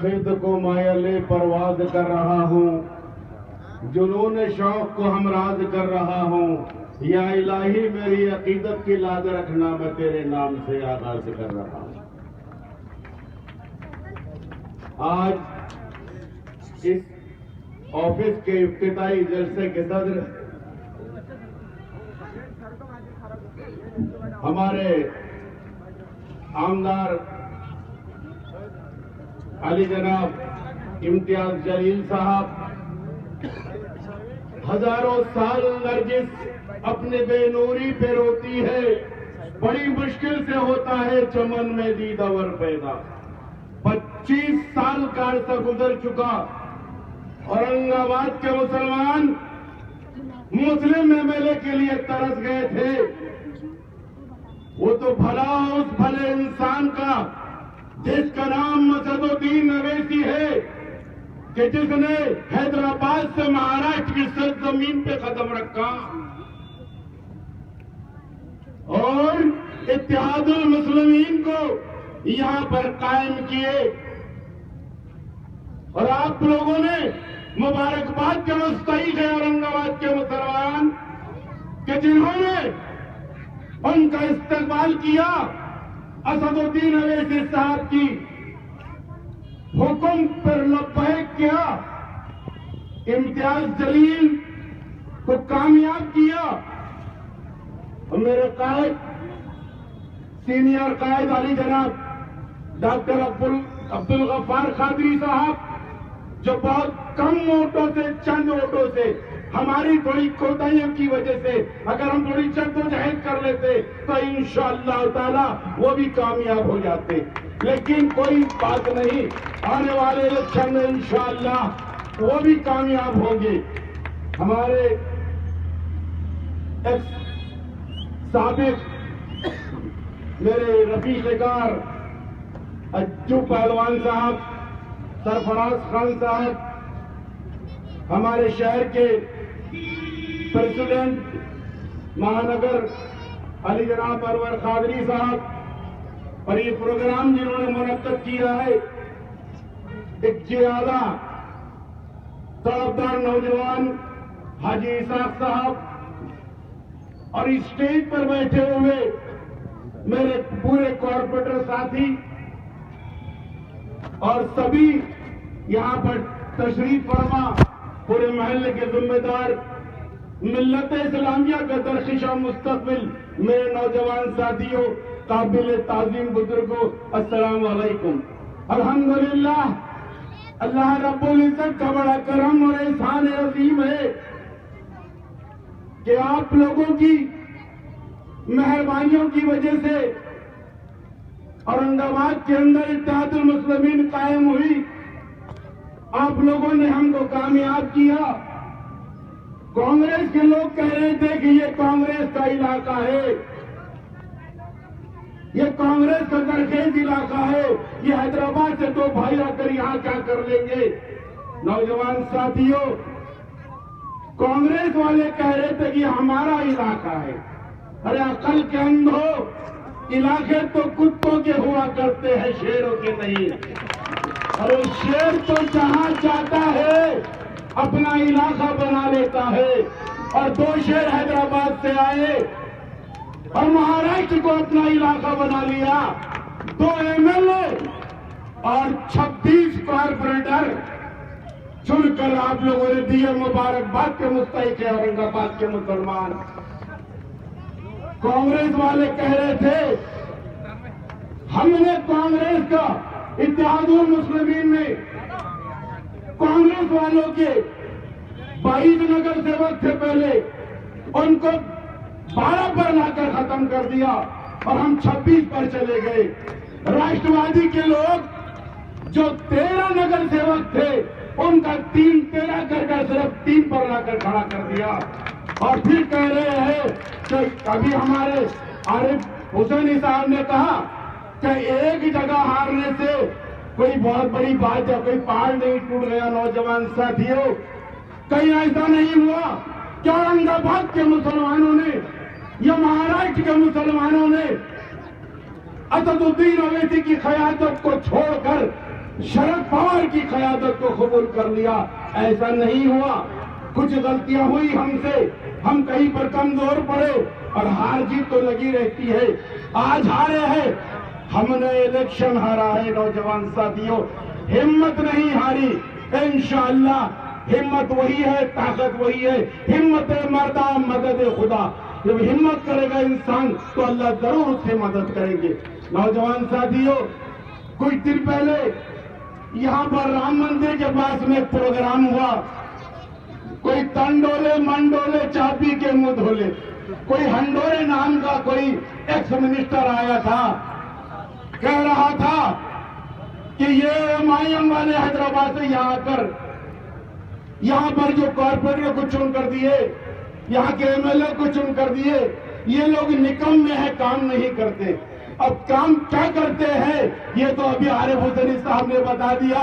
खिद को मायले परवाज कर रहा हूँ, जुनून शौक को हमराज कर रहा हूँ। या इलाही मेरी अकीदत की लाज रखना, मैं तेरे नाम से आगाज कर रहा हूँ। आज इस ऑफिस के इफ्तिताई जलसे के सदर हमारे आमदार अली जनाब इम्तियाज जलील साहब, हजारों साल नरगिस अपने बेनूरी पे रोती है, बड़ी मुश्किल से होता है चमन में दीदावर पैदा। 25 साल का अरसा गुजर चुका, औरंगाबाद के मुसलमान मुस्लिम एमएलए के लिए तरस गए थे। वो तो भला उस भले इंसान का जिसका नाम असदुद्दीन अवैसी है, कि जिसने हैदराबाद से महाराष्ट्र की सरजमीन पे कदम रखा और इत्तेहादुल मुस्लिमीन को यहां पर कायम किए। और आप लोगों ने मुबारकबाद के मुस्तहिक है औरंगाबाद के मुसलमान कि जिन्होंने उनका इस्तेमाल किया असदुद्दीन अवैसी साहब की हुक्म पर लब्बैक किया, इम्तियाज जलील को कामयाब किया। और मेरे कायद सीनियर कायद अली जनाब डॉक्टर अब्दुल गफ्फार कादरी साहब, जो बहुत कम वोटों से, चंद वोटों से, हमारी थोड़ी कोताहियों की वजह से अगर हम थोड़ी जद्दोजहद कर लेते तो इंशाअल्लाह ताला वो भी कामयाब हो जाते। लेकिन कोई बात नहीं, आने वाले इलेक्शन में इंशाअल्लाह वो भी कामयाब होंगे। हमारे साबिक मेरे रफीक़ार अज्जू पहलवान साहब, सरफराज खान साहब, हमारे शहर के प्रेसिडेंट महानगर अली जनाब अरवर कादरी साहब, और ये प्रोग्राम जिन्होंने मुनक्कद किया है, एक ज्यादा तड़पदार नौजवान हाजी इसाक साहब, और इस स्टेज पर बैठे हुए मेरे पूरे कॉर्पोरेटर साथी और सभी यहां पर तशरीफ फरमा पूरे महल्ले के जिम्मेदार, मिल्लत इस्लामिया का दरख्शां मुस्तकबिल मेरे नौजवान साथियों, काबिल ताज़ीम बुजुर्गों, अस्सलाम वालेकुम। अल्हम्दुलिल्लाह, अल्लाह रब्बुल इज्जत का बड़ा करम और एहसान अज़ीम है कि आप लोगों की मेहरबानियों की वजह से औरंगाबाद के अंदर इत्तेहादुल मुस्लिमीन कायम हुई। आप लोगों ने हमको कामयाब किया। कांग्रेस के लोग कह रहे थे कि ये कांग्रेस का इलाका है, ये कांग्रेस का दरखेज इलाका है, ये हैदराबाद से दो भाई आकर यहां क्या कर लेंगे। नौजवान साथियों, कांग्रेस वाले कह रहे थे कि हमारा इलाका है। अरे अकल के अंधो, इलाके तो कुत्तों के हुआ करते हैं, शेरों के नहीं। अरे शेर तो जहां जाता है अपना इलाका बना लेता है, और दो शेर हैदराबाद से आए और महाराष्ट्र को अपना इलाका बना लिया। 2 एमएलए और 26 कॉर्पोरेटर चुनकर आप लोगों ने दिए। मुबारकबाद के मुस्तहिक है औरंगाबाद के मुसलमान। कांग्रेस वाले कह रहे थे हमने कांग्रेस का इत्तेहादुल मुस्लिमीन में कांग्रेस वालों के 22 नगर सेवक थे पहले, उनको 12 पर लाकर खत्म कर दिया और हम 26 पर चले गए। राष्ट्रवादी के लोग जो 13 नगर सेवक थे उनका 13 कर सिर्फ 3 पर लाकर खड़ा कर दिया। और फिर कह रहे हैं कि कभी हमारे आरिफ हुसैनी साहब ने कहा कि एक जगह हारने से कोई बहुत बड़ी बात या कोई पहाड़ नहीं टूट गया। नौजवान साथियों, कहीं ऐसा नहीं हुआ कि औरंगाबाद के मुसलमानों ने या महाराष्ट्र के मुसलमानों ने असदुद्दीन अवैसी की क़यादत को छोड़कर शरद पवार की क़यादत को कबूल कर लिया। ऐसा नहीं हुआ, कुछ गलतियां हुई हमसे, हम कहीं पर कमजोर पड़े और हार जीत तो लगी रहती है। आज हारे हैं, हमने इलेक्शन हारा है नौजवान साथियों, हिम्मत नहीं हारी। इंशाअल्लाह हिम्मत वही है, ताकत वही है। हिम्मत मर्दा मदद खुदा, जब हिम्मत करेगा इंसान तो अल्लाह जरूर उससे मदद करेंगे। नौजवान साथियों, कुछ दिन पहले यहाँ पर राम मंदिर के पास में एक प्रोग्राम हुआ। कोई तंडोले मंडोले चाबी के मुंह धोले, कोई हंडोरे नाम का कोई एक्स मिनिस्टर आया था, कह रहा था कि ये एमआईएम वाले हैदराबाद से यहाँ आकर यहाँ पर जो कॉर्पोरेटर को चुन कर दिए, यहाँ के एमएलए को चुन कर दिए, ये लोग निकम्मे हैं, काम नहीं करते। अब काम क्या करते हैं ये तो अभी आरिफ हुसैनी साहब ने बता दिया।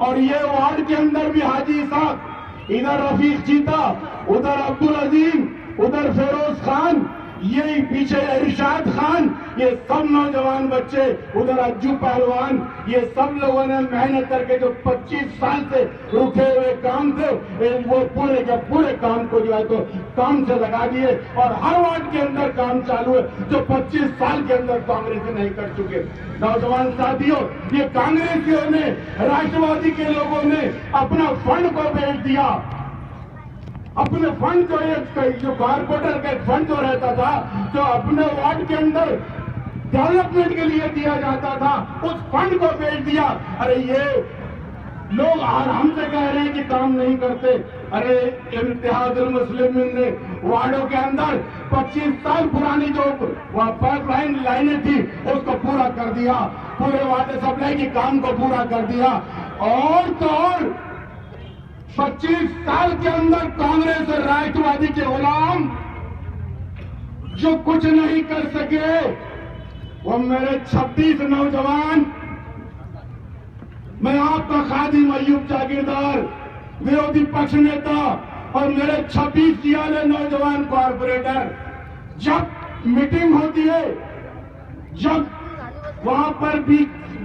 और ये वार्ड के अंदर भी हाजी साहब, इधर रफीक जीता, उधर अब्दुल अजीम, उधर फिरोज खान, ये पीछे इरशाद खान, ये सब नौजवान बच्चे, उधर अज्जू पहलवान, ये सब लोगों ने मेहनत करके जो 25 साल से रुके हुए काम थे वो पूरे के पूरे काम को जो है तो काम से लगा दिए। और हर वार्ड के अंदर काम चालू है जो 25 साल के अंदर कांग्रेस नहीं कर चुके। नौजवान साथियों, ये कांग्रेसियों ने, राष्ट्रवादी के लोगों ने अपना फंड को बेच दिया। अपने फंड जो कॉर्पोरेटर का फंड जो रहता था, जो अपने वार्ड के अंदर डेवलपमेंट के लिए दिया जाता था, उस फंड को बेच दिया। अरे ये लोग हमसे कह रहे हैं कि काम नहीं करते। अरे इम्तिहादुल मुस्लिमीन ने वार्डों के अंदर 25 साल पुरानी जो पाइपलाइन लाइनें थी उसको पूरा कर दिया, पूरे वाटर सप्लाई के काम को पूरा कर दिया। और तो और 25 साल के अंदर कांग्रेस और राष्ट्रवादी के गुलाम जो कुछ नहीं कर सके, वो मेरे 26 नौजवान, मैं आपका खादिम अय्यूब जागीरदार, विरोधी पक्ष नेता और मेरे 26 जियाले नौजवान कॉर्पोरेटर, जब मीटिंग होती है, जब वहां पर भी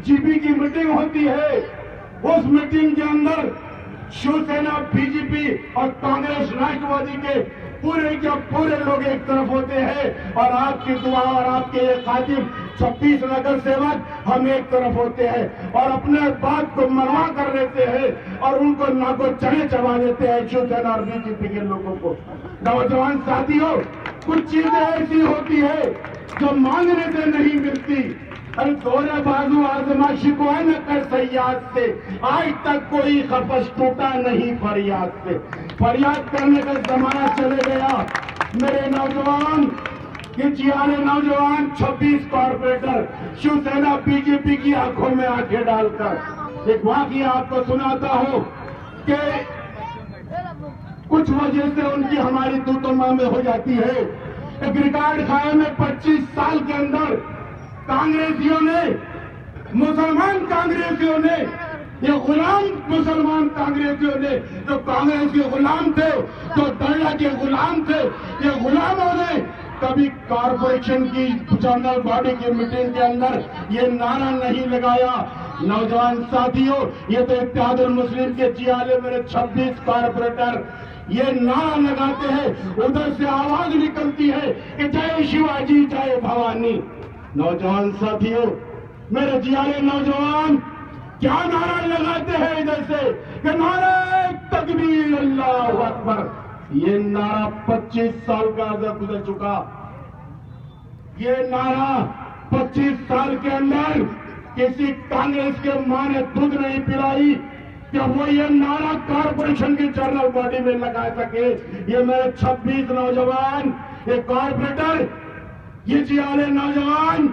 जीपी की मीटिंग होती है, उस मीटिंग के अंदर शिवसेना, बीजेपी और कांग्रेस राष्ट्रवादी के पूरे लोग एक तरफ होते हैं और आपकी दुआ और आपके खातिम 26 नगर सेवक हम एक तरफ होते हैं और अपने बात को मनवा कर लेते हैं और उनको नाको चने चबा देते हैं शिवसेना और बीजेपी के लोगों को। नौजवान साथियों, कुछ चीजें ऐसी होती है जो मांगने से नहीं मिलती। अरे दोहरे बाजू आजमा शिकवा न कर सयाद से, आज तक कोई खपश टूटा नहीं फरियाद से। फरियाद करने का जमाना चले गया। मेरे नौजवान, ये जियाले नौजवान 26 कॉर्पोरेटर शिवसेना बीजेपी की आंखों में आंखें डालकर एक वाकया आपको सुनाता हूं कि कुछ वजह से उनकी हमारी तूतमा में हो जाती है। एक रिकॉर्ड खाए में 25 साल के अंदर कांग्रेसियों ने, मुसलमान कांग्रेसियों ने, ये गुलाम मुसलमान कांग्रेसियों ने, जो कांग्रेस के गुलाम थे, जो दंगा के गुलाम थे, ये गुलामों ने कभी कॉर्पोरेशन की जनरल बॉडी की मीटिंग के अंदर ये नारा नहीं लगाया। नौजवान साथियों, ये तो इत्तेहादुल मुस्लिम के जियाले मेरे 26 कॉर्पोरेटर ये नारा लगाते हैं, उधर से आवाज निकलती है कि जय शिवाजी जय भवानी। नौजवान साथियों, मेरे जियाले नौजवान क्या नारा लगाते हैं इधर से कि नारे तकबीर अल्लाहु अकबर। ये नारा 25 साल का गुजर चुका। ये नारा 25 साल के अंदर किसी कांग्रेस के मां ने दूध नहीं पिलाई कि वो ये नारा कॉर्पोरेशन की जनरल बॉडी में लगा सके। ये मेरे 26 नौजवान, ये कॉर्पोरेटर, ये जियाले नौजवान,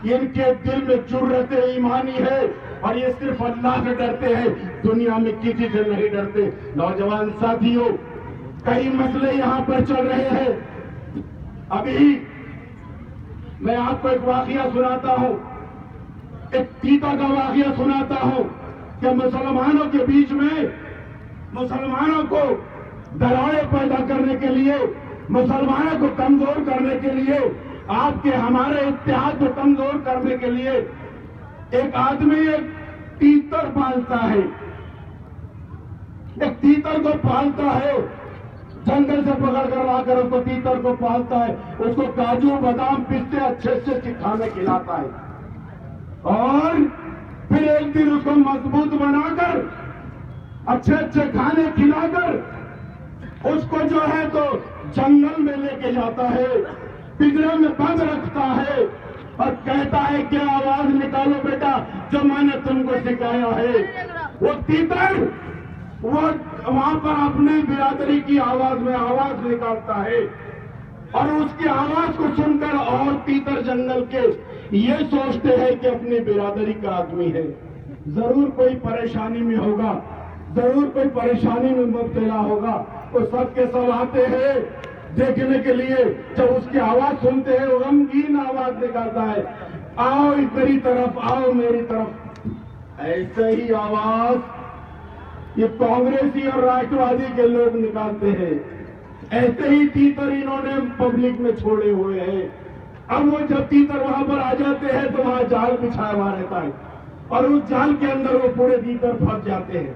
इनके दिल में जुर्रत ईमानी है और ये सिर्फ अल्लाह से डरते हैं, दुनिया में किसी से नहीं डरते। नौजवान साथियों, कई मसले यहां पर चल रहे हैं। अभी मैं आपको एक वाकया सुनाता हूं, एक पीता का वाकया सुनाता हूं कि मुसलमानों के बीच में, मुसलमानों को दरारें पैदा करने के लिए, मुसलमानों को कमजोर करने के लिए, आपके हमारे इत्तेहाद को कमजोर करने के लिए एक आदमी, एक तीतर पालता है, एक तीतर को पालता है, जंगल से पकड़ कर लाकर उसको तीतर को पालता है, उसको काजू बादाम पिस्ते अच्छे से खाने खिलाता है और फिर एक दिन उसको मजबूत बनाकर अच्छे अच्छे खाने खिलाकर उसको जो है तो जंगल में लेके जाता है, पिंजरे में बंद रखता है और कहता है कि आवाज निकालो बेटा जो मैंने तुमको सिखाया है। वो तीतर वो वहां पर अपने बिरादरी की आवाज में आवाज निकालता है और उसकी आवाज को सुनकर और तीतर जंगल के ये सोचते हैं कि अपनी बिरादरी का आदमी है, जरूर कोई परेशानी में होगा, जरूर कोई परेशानी में मुब्तला होगा। तो सबके सब आते हैं देखने के लिए, जब उसकी आवाज सुनते हैं वो गमगीन आवाज निकालता है, आओ मेरी तरफ, आओ मेरी तरफ। ऐसे ही आवाज ये कांग्रेसी और राष्ट्रवादी के लोग निकालते हैं, ऐसे ही तीतर इन्होंने पब्लिक में छोड़े हुए हैं। अब वो जब तीतर वहां पर आ जाते हैं तो वहां जाल बिछाया हुआ रहता है और उस जाल के अंदर वो पूरे तीतर फंस जाते हैं।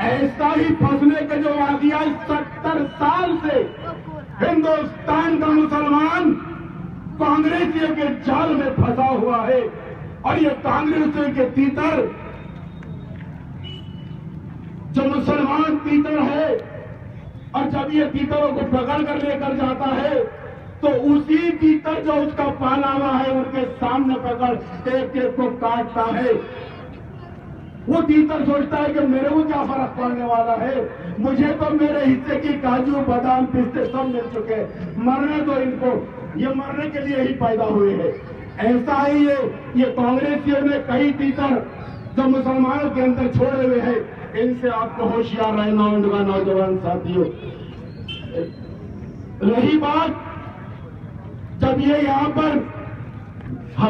ऐसा ही फंसने का जो वाकया 70 साल से हिंदुस्तान का मुसलमान कांग्रेसियों के जाल में फंसा हुआ है और ये कांग्रेसियों के तीतर जो मुसलमान तीतर है और जब ये तीतरों को पकड़ कर लेकर जाता है तो उसी तीतर जो उसका पाला हुआ है उनके सामने पकड़ एक एक को काटता है। वो तीतर सोचता है कि मेरे को क्या फर्क पड़ने वाला है, मुझे तो मेरे हिस्से की काजू बादाम पिस्ते सब मिल चुके, मरने दो इनको, ये मरने के लिए ही पैदा हुए हैं। ऐसा ही ये कांग्रेसियों ने कई तीतर जो मुसलमानों के अंदर छोड़े हुए हैं, इनसे आपको होशियार रहना होगा नौजवान साथियों। रही बात जब ये यहाँ पर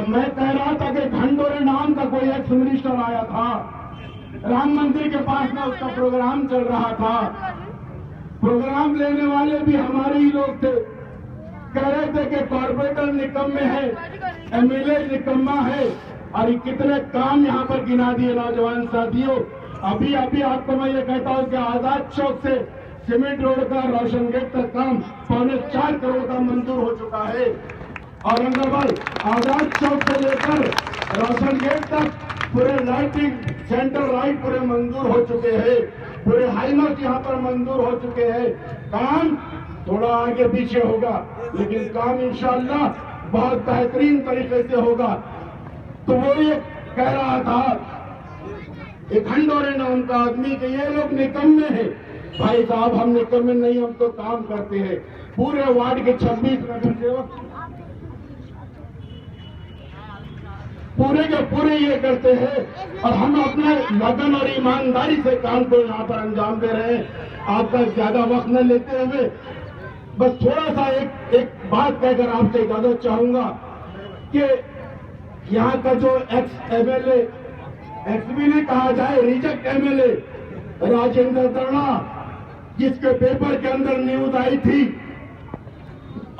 मैं कह रहा था कि खंडोरे नाम का कोई एक्स मिनिस्टर आया था, राम मंदिर के पास में उसका प्रोग्राम चल रहा था, प्रोग्राम लेने वाले भी हमारे ही लोग थे, कह रहे थे कि कॉर्पोरेटर निकम्मे है, एमएलए निकम्मा है और कितने काम यहाँ पर गिना दिए नौजवान साथियों। अभी अभी आपको मैं ये कहता हूँ कि आजाद चौक से सीमेंट रोड का रोशन गेट तक काम 4.25 करोड़ का मंजूर हो चुका है। औरंगाबाद आजाद चौक से लेकर रोशन गेट तक पूरे लाइटिंग सेंटर लाइट पूरे मंजूर हो चुके हैं, पूरे हाईमार्ट यहाँ पर मंजूर हो चुके हैं। काम थोड़ा आगे पीछे होगा लेकिन काम इंशाअल्लाह बहुत बेहतरीन तरीके से होगा। तो वो ये कह रहा था एक खंडोरे नाम का आदमी कि ये लोग निकम्मे हैं। भाई साहब हम निकम्मे नहीं, हम तो काम करते हैं। पूरे वार्ड के 26 नगर सेवक पूरे के पूरे ये करते हैं और हम अपने लगन और ईमानदारी से काम को यहाँ पर अंजाम दे रहे हैं। आपका ज्यादा वक्त न लेते हुए बस थोड़ा सा एक बात कहकर आपसे इजाजत चाहूंगा कि यहाँ का जो एक्स एमएलए, एक्स भी नहीं कहा जाए, रिजेक्ट एमएलए राजेंद्र दर्णा, जिसके पेपर के अंदर न्यूज आई थी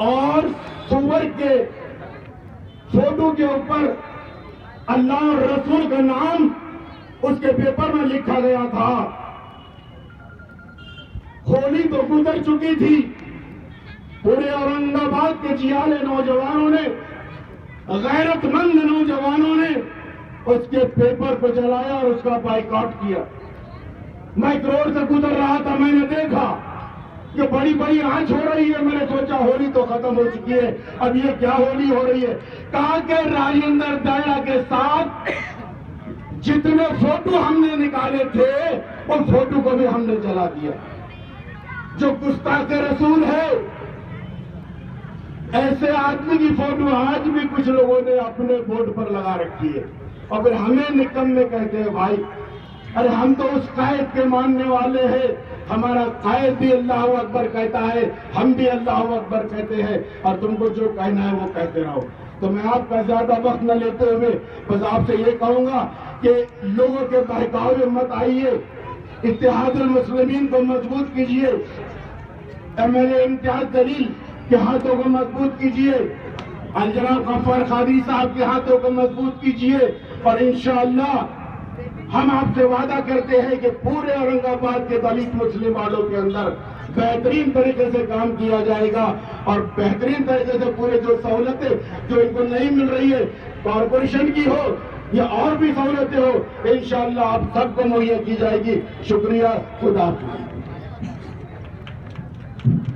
और सुअर के फोटो के ऊपर अल्लाह और रसूल का नाम उसके पेपर में लिखा गया था। होली तो गुजर चुकी थी, पूरे औरंगाबाद के जियाले नौजवानों ने, गैरतमंद नौजवानों ने उसके पेपर को जलाया और उसका बाइकआउट किया। मैं एक रोड से गुजर रहा था, मैंने देखा कि बड़ी बड़ी आंच हो रही है। मैंने सोचा होली तो खत्म हो चुकी है, अब ये क्या होली हो रही है। कहा कि राजेंद्र दर्णा के साथ जितने फोटो हमने निकाले थे उन फोटो को भी हमने जला दिया। जो गुस्ताख रसूल है, ऐसे आदमी की फोटो आज भी कुछ लोगों ने अपने बोर्ड पर लगा रखी है और फिर हमें निकम्मे कहते हैं। भाई अरे हम तो उस कायद के मानने वाले हैं, हमारा कायद भी अल्लाह अकबर कहता है, हम भी अल्लाह अकबर कहते हैं और तुमको जो कहना है वो कहते रहो। तो मैं आपका ज्यादा वक्त न लेते हुए बस आपसे ये कहूंगा कि लोगों के बहकावे में मत आइए, इत्तेहादुल मुस्लिमीन को मजबूत कीजिए, एमएलए इम्तियाज जलील के हाथों को मजबूत कीजिए, जनाब गफ्फार कादरी साहब के हाथों को मजबूत कीजिए और इंशाअल्लाह हम आपसे वादा करते हैं कि पूरे औरंगाबाद के दलित मुस्लिम वालों के अंदर बेहतरीन तरीके से काम किया जाएगा और बेहतरीन तरीके से पूरे जो सहूलतें जो इनको नहीं मिल रही है कॉरपोरेशन की हो या और भी सहूलतें हो, इंशाअल्लाह आप सबको मुहैया की जाएगी। शुक्रिया, खुदा हाफिज़।